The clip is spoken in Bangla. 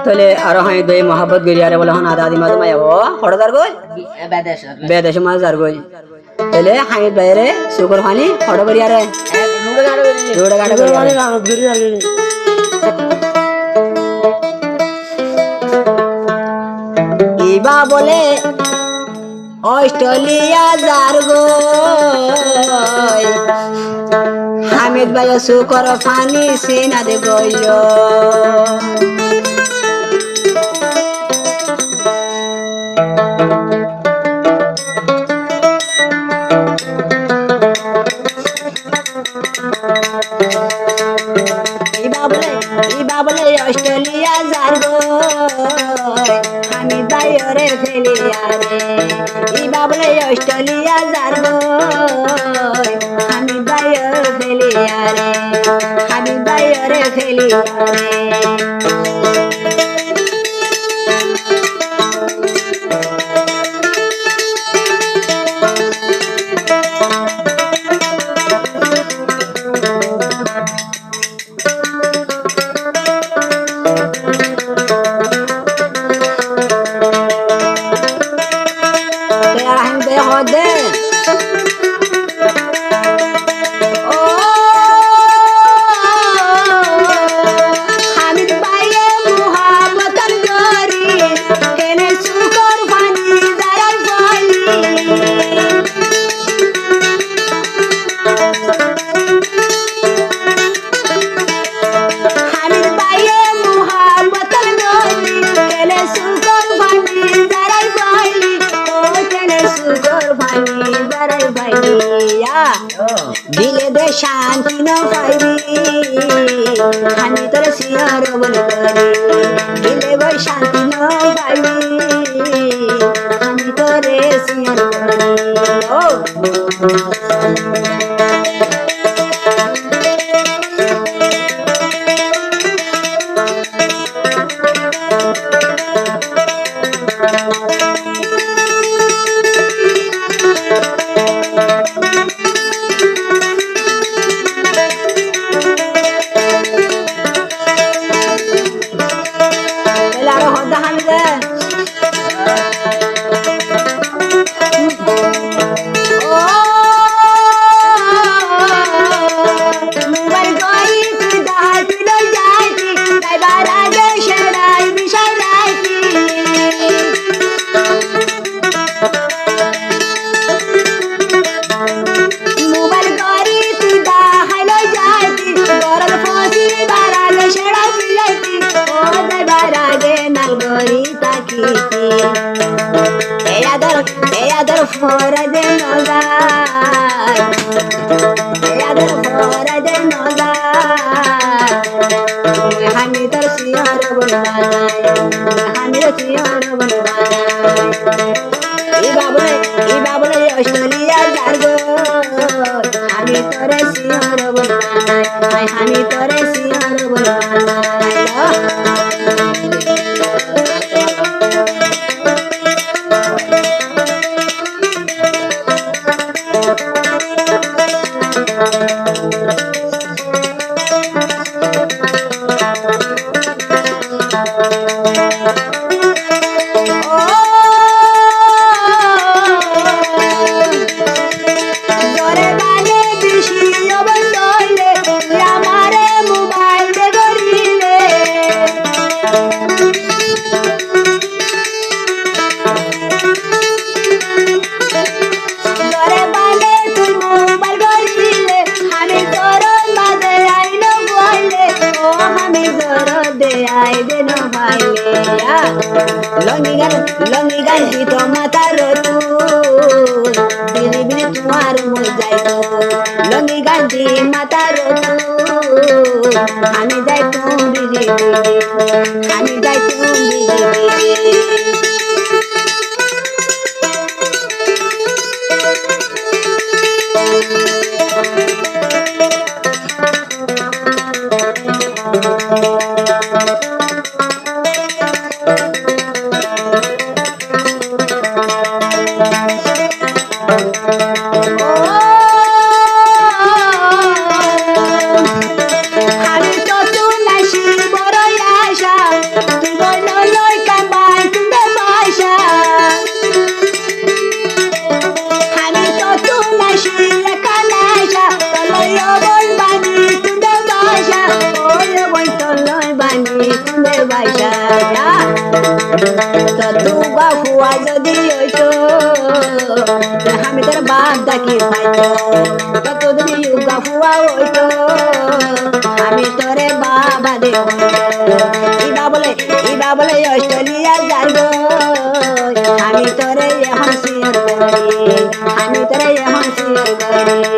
তাহলে আরো হাই দই মহাব্বত গরি আরে বলে হন আদি মাঝে মায়াবো হড়দার গই বেদেশ মাঝ আর গই তাহলে হামিদ বাইরে সুকর ফানি হড় গরি আরে রোড গাড়ি গরি আরে ইবা বলে অস্ট্রেলিয়া যার গই হামিদ ভাই সুকর ফানি সিনা দে গইল ইবা বলে অস্ট্রেলিয়া যার গই হামিদ ভাই ওরে ফেলিয়া রে ইবা বলে অস্ট্রেলিয়া যার গই হামিদ ভাই ওরে ফেলিয়া রে হামিদ ভাই ওরে ফেলিয়া রে দিলে দে শান্তি ন পাইবি আমি তোর সিয়ার বলে দিলে বই শান্তি ন পাইবি আমি তোরে সিয়ার ও fora de nós fora de nós hamidar siyar hamidar siyar iba bole Australia jargo hami tore siyar hami tore siyar লঙ্গি গান গীত মাতার বিলি বিলি তোমার মজাই লঙ্গি গান দি মাতার আমি যাই তুমি আমি যাই তুমি তো দুগা ফুয়া যদি হইতো আমি তোর বাপ ডাকি পাইতো তো যদি ইউগা ফুয়া হইতো আমি তোরে বাবা দেব ইবা বলে অস্ট্রেলিয়া যাইবো আমি তোরে এখন শির করি আমি তোরে এখন শির করি